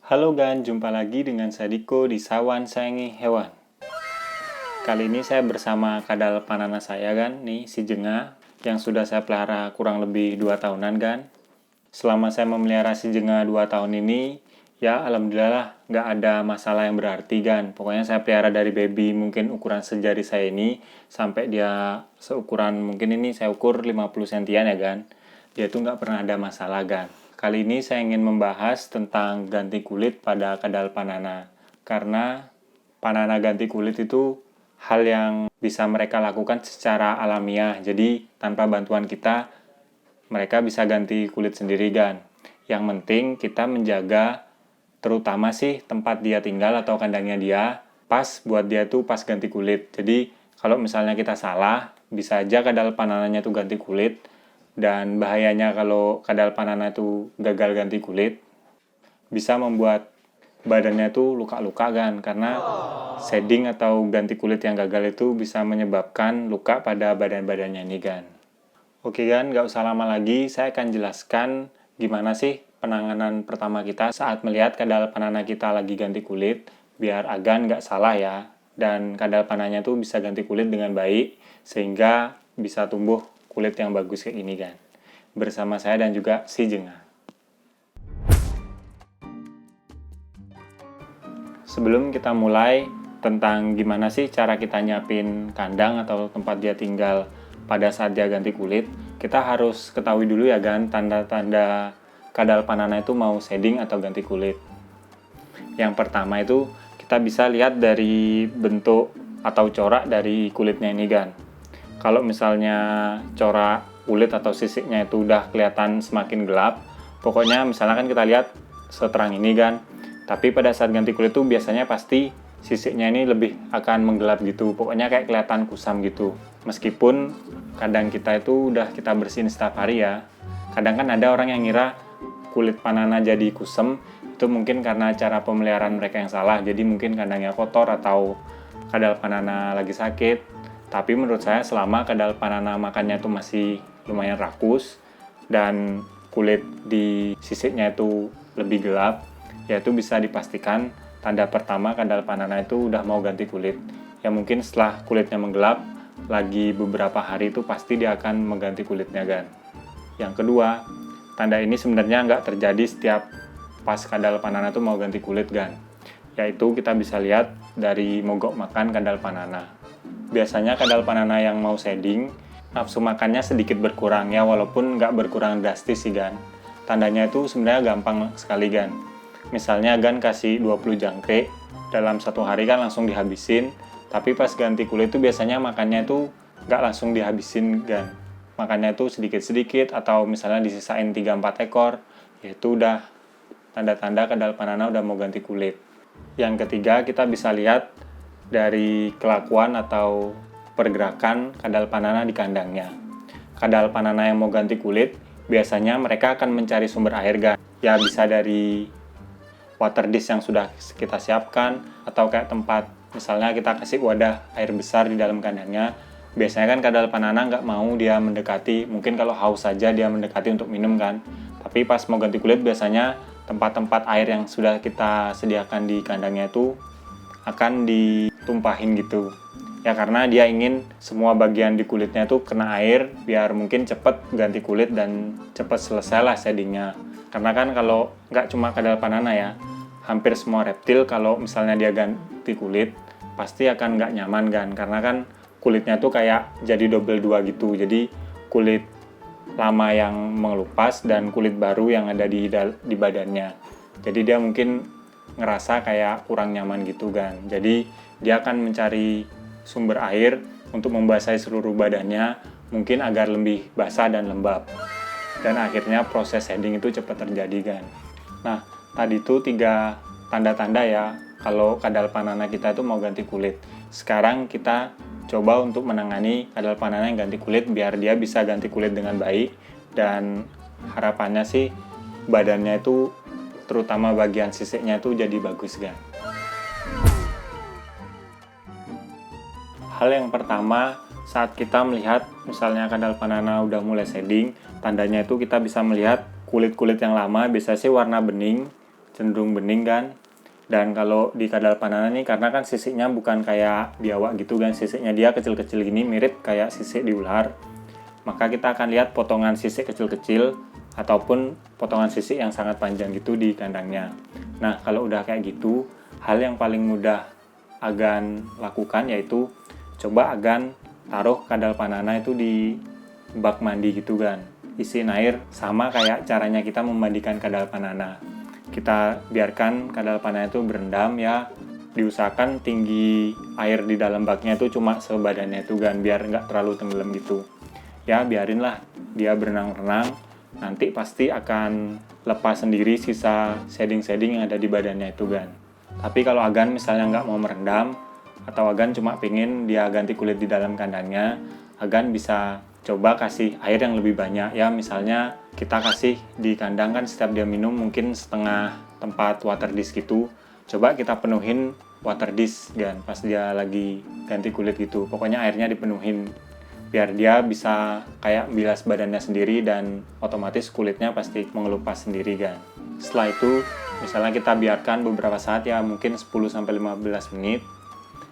Halo Gan, jumpa lagi dengan saya Diko di Sawan Sayangi Hewan. Kali ini saya bersama kadal panana saya Gan, nih si Jenga, yang sudah saya pelihara kurang lebih 2 tahunan Gan. Selama saya memelihara si Jenga 2 tahun ini, ya alhamdulillah nggak ada masalah yang berarti Gan. Pokoknya saya pelihara dari baby mungkin ukuran sejari saya ini, sampai dia seukuran mungkin ini saya ukur 50 sentian ya Gan. Dia tuh nggak pernah ada masalah Gan. Kali ini saya ingin membahas tentang ganti kulit pada kadal panana. Karena panana ganti kulit itu hal yang bisa mereka lakukan secara alamiah. Jadi tanpa bantuan kita, mereka bisa ganti kulit sendiri Gan. Yang penting kita menjaga terutama sih tempat dia tinggal atau kandangnya dia pas buat dia tuh pas ganti kulit. Jadi kalau misalnya kita salah, bisa aja kadal panananya tuh ganti kulit. Dan bahayanya kalau kadal panana itu gagal ganti kulit, bisa membuat badannya tuh luka-luka kan, karena shedding atau ganti kulit yang gagal itu bisa menyebabkan luka pada badan-badannya ini kan. Oke kan, nggak usah lama lagi, saya akan jelaskan gimana sih penanganan pertama kita saat melihat kadal panana kita lagi ganti kulit, biar agan nggak salah ya, dan kadal pananya tuh bisa ganti kulit dengan baik, sehingga bisa tumbuh kulit yang bagus kayak ini kan. Bersama saya dan juga si Jenga. Sebelum kita mulai tentang gimana sih cara kita nyiapin kandang atau tempat dia tinggal pada saat dia ganti kulit, kita harus ketahui dulu ya Gan, tanda-tanda kadal panana itu mau shedding atau ganti kulit. Yang pertama itu kita bisa lihat dari bentuk atau corak dari kulitnya ini Gan. Kalau misalnya corak kulit atau sisiknya itu udah kelihatan semakin gelap, pokoknya misalnya kan kita lihat seterang ini kan, tapi pada saat ganti kulit itu biasanya pasti sisiknya ini lebih akan menggelap gitu, pokoknya kayak kelihatan kusam gitu. Meskipun kadang kita itu udah kita bersihin setiap hari ya, kadang kan ada orang yang ngira kulit panana jadi kusam, itu mungkin karena cara pemeliharaan mereka yang salah, jadi mungkin kandangnya kotor atau kadal panana lagi sakit. Tapi menurut saya selama kadal panana makannya itu masih lumayan rakus dan kulit di sisiknya itu lebih gelap, yaitu bisa dipastikan tanda pertama kadal panana itu udah mau ganti kulit. Ya mungkin setelah kulitnya menggelap, lagi beberapa hari itu pasti dia akan mengganti kulitnya Gan. Yang kedua, tanda ini sebenarnya nggak terjadi setiap pas kadal panana itu mau ganti kulit Gan. Yaitu kita bisa lihat dari mogok makan kadal panana. Biasanya kadal panana yang mau shedding, nafsu makannya sedikit berkurang ya, walaupun nggak berkurang drastis sih Gan. Tandanya itu sebenarnya gampang sekali Gan. Misalnya Gan kasih 20 jangkrik, dalam satu hari kan langsung dihabisin, tapi pas ganti kulit itu biasanya makannya itu nggak langsung dihabisin Gan. Makannya itu sedikit-sedikit atau misalnya disisain 3-4 ekor, yaitu udah tanda-tanda kadal panana udah mau ganti kulit. Yang ketiga, kita bisa lihat dari kelakuan atau pergerakan kadal panana di kandangnya. Kadal panana yang mau ganti kulit, biasanya mereka akan mencari sumber air Gan. Ya bisa dari water dish yang sudah kita siapkan, atau kayak tempat, misalnya kita kasih wadah air besar di dalam kandangnya. Biasanya kan kadal panana nggak mau dia mendekati, mungkin kalau haus saja dia mendekati untuk minum kan. Tapi pas mau ganti kulit biasanya tempat-tempat air yang sudah kita sediakan di kandangnya itu akan ditumpahin gitu. Ya karena dia ingin semua bagian di kulitnya itu kena air biar mungkin cepet ganti kulit dan cepet selesai lah sheddingnya. Karena kan kalau nggak cuma kadal panana ya, hampir semua reptil kalau misalnya dia ganti kulit pasti akan nggak nyaman kan, karena kan kulitnya tuh kayak jadi double dua gitu. Jadi kulit lama yang mengelupas dan kulit baru yang ada di badannya. Jadi dia mungkin ngerasa kayak kurang nyaman gitu kan. Jadi dia akan mencari sumber air untuk membasahi seluruh badannya, mungkin agar lebih basah dan lembab. Dan akhirnya proses shedding itu cepat terjadi kan. Nah, tadi itu 3 tanda-tanda ya kalau kadal panana kita itu mau ganti kulit. Sekarang kita coba untuk menangani kadal panana yang ganti kulit biar dia bisa ganti kulit dengan baik, dan harapannya sih badannya itu terutama bagian sisiknya itu jadi bagus kan. Hal yang pertama, saat kita melihat misalnya kadal panana udah mulai shedding, tandanya itu kita bisa melihat kulit-kulit yang lama biasanya sih warna bening cenderung bening kan. Dan kalau di kadal panana nih, karena kan sisiknya bukan kayak biawak gitu kan, sisiknya dia kecil-kecil gini, mirip kayak sisik di ular. Maka kita akan lihat potongan sisik kecil-kecil ataupun potongan sisik yang sangat panjang gitu di kandangnya. Nah, kalau udah kayak gitu, hal yang paling mudah Agan lakukan yaitu coba Agan taruh kadal panana itu di bak mandi gitu kan. Isiin air sama kayak caranya kita memandikan kadal panana. Kita biarkan kadal panana itu berendam ya, diusahakan tinggi air di dalam baknya itu cuma sebadannya itu kan, biar nggak terlalu tenggelam gitu. Ya biarinlah dia berenang-renang, nanti pasti akan lepas sendiri sisa shading-shading yang ada di badannya itu kan. Tapi kalau Agan misalnya nggak mau merendam, atau Agan cuma pengen dia ganti kulit di dalam kandangnya, Agan bisa coba kasih air yang lebih banyak ya. Misalnya kita kasih di kandang kan setiap dia minum mungkin setengah tempat water dish gitu, coba kita penuhin water dish kan pas dia lagi ganti kulit gitu. Pokoknya airnya dipenuhin biar dia bisa kayak bilas badannya sendiri dan otomatis kulitnya pasti mengelupas sendiri kan. Setelah itu misalnya kita biarkan beberapa saat ya, mungkin 10-15 menit.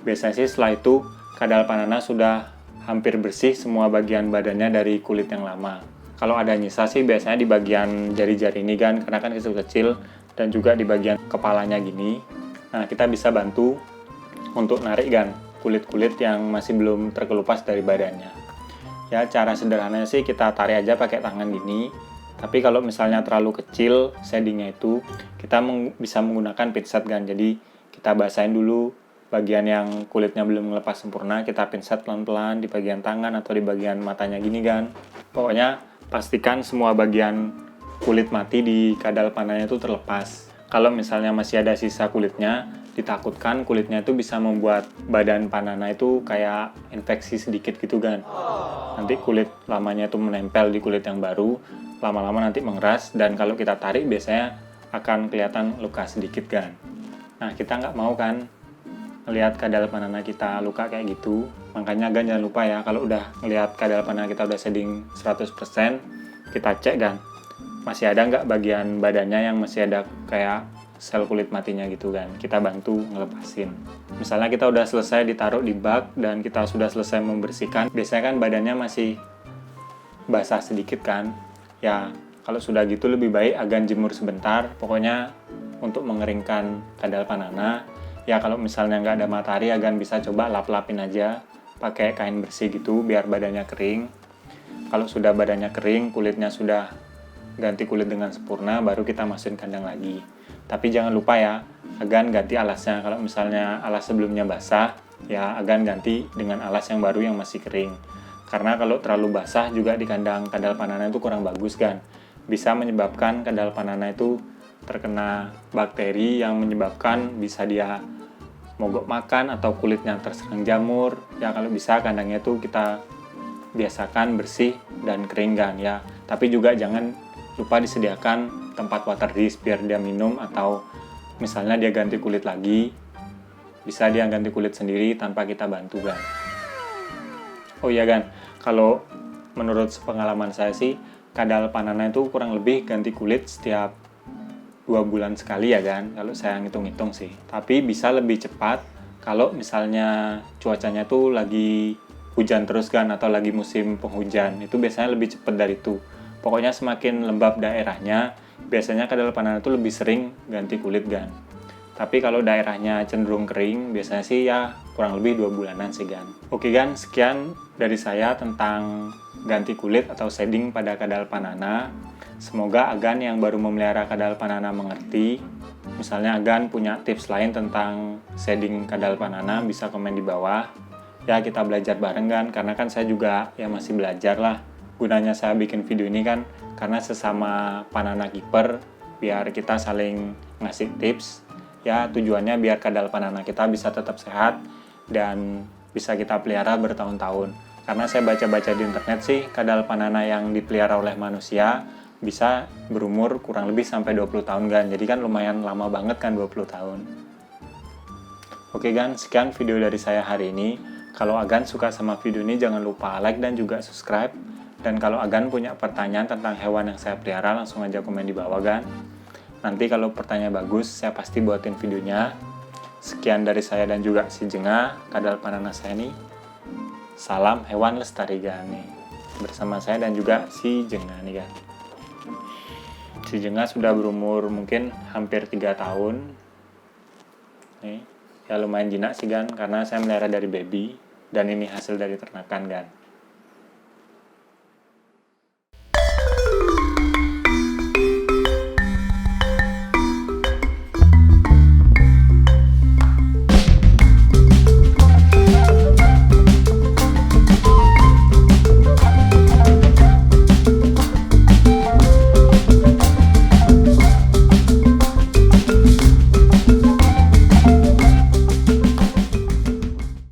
Biasanya sih setelah itu kadal panana sudah hampir bersih semua bagian badannya dari kulit yang lama. Kalau ada nyisa sih biasanya di bagian jari-jari ini kan, karena kan kecil-kecil, dan juga di bagian kepalanya gini. Nah, kita bisa bantu untuk narik kan kulit-kulit yang masih belum terkelupas dari badannya. Ya, cara sederhananya sih kita tarik aja pakai tangan gini. Tapi kalau misalnya terlalu kecil shadingnya itu, kita bisa menggunakan pinset kan. Jadi kita basahin dulu bagian yang kulitnya belum melepas sempurna, kita pinset pelan-pelan di bagian tangan atau di bagian matanya gini kan. Pokoknya pastikan semua bagian kulit mati di kadal pananya itu terlepas. Kalau misalnya masih ada sisa kulitnya, ditakutkan kulitnya itu bisa membuat badan panana itu kayak infeksi sedikit gitu kan. Nanti kulit lamanya itu menempel di kulit yang baru, lama-lama nanti mengeras, dan kalau kita tarik biasanya akan kelihatan luka sedikit kan. Nah, kita nggak mau kan ngelihat kadal panana kita luka kayak gitu. Makanya jangan lupa ya, kalau udah ngelihat kadal panana kita udah shading 100%, kita cek kan masih ada nggak bagian badannya yang masih ada kayak sel kulit matinya gitu kan. Kita bantu ngelepasin. Misalnya kita udah selesai ditaruh di bak dan kita sudah selesai membersihkan, biasanya kan badannya masih basah sedikit kan. Ya, kalau sudah gitu lebih baik Agan jemur sebentar, pokoknya untuk mengeringkan kadal panana. Ya kalau misalnya nggak ada matahari, Agan bisa coba lap-lapin aja pakai kain bersih gitu biar badannya kering. Kalau sudah badannya kering, kulitnya sudah ganti kulit dengan sempurna, baru kita masukin kandang lagi. Tapi jangan lupa ya, Agan ganti alasnya. Kalau misalnya alas sebelumnya basah, ya Agan ganti dengan alas yang baru yang masih kering. Karena kalau terlalu basah juga di kandang kadal panana itu kurang bagus kan. Bisa menyebabkan kadal panana itu terkena bakteri yang menyebabkan bisa dia mogok makan atau kulitnya terserang jamur. Ya kalau bisa kandangnya itu kita biasakan bersih dan kering kan ya. Tapi juga jangan lupa disediakan tempat water dish biar dia minum, atau misalnya dia ganti kulit lagi, bisa dia ganti kulit sendiri tanpa kita bantu kan. Oh iya kan, kalau menurut pengalaman saya sih kadal panana itu kurang lebih ganti kulit setiap 2 bulan sekali ya kan, kalau saya ngitung-ngitung sih. Tapi bisa lebih cepat kalau misalnya cuacanya tuh lagi hujan terus kan, atau lagi musim penghujan, itu biasanya lebih cepat dari itu. Pokoknya semakin lembab daerahnya, biasanya kadal panana itu lebih sering ganti kulit kan. Tapi kalau daerahnya cenderung kering, biasanya sih ya kurang lebih 2 bulanan sih kan. Oke kan, sekian dari saya tentang ganti kulit atau shading pada kadal panana. Semoga Agan yang baru memelihara kadal panana mengerti. Misalnya Agan punya tips lain tentang shading kadal panana, bisa komen di bawah. Ya kita belajar bareng kan, karena kan saya juga ya masih belajar lah. Gunanya saya bikin video ini kan karena sesama panana keeper, biar kita saling ngasih tips. Ya tujuannya biar kadal panana kita bisa tetap sehat dan bisa kita pelihara bertahun-tahun. Karena saya baca-baca di internet sih, kadal panana yang dipelihara oleh manusia bisa berumur kurang lebih sampai 20 tahun kan. Jadi kan lumayan lama banget kan 20 tahun. Oke kan, sekian video dari saya hari ini. Kalau Agan suka sama video ini jangan lupa like dan juga subscribe. Dan kalau Agan punya pertanyaan tentang hewan yang saya pelihara, langsung aja komen di bawah kan. Nanti kalau pertanyaan bagus, saya pasti buatin videonya. Sekian dari saya dan juga si Jenga, Kadal Pananaseni. Salam hewan lestari gani. Bersama saya dan juga si Jenga nih kan. Si Jenga sudah berumur mungkin hampir 3 tahun. Nih, ya lumayan jinak sih kan, karena saya melihara dari baby. Dan ini hasil dari ternakan kan.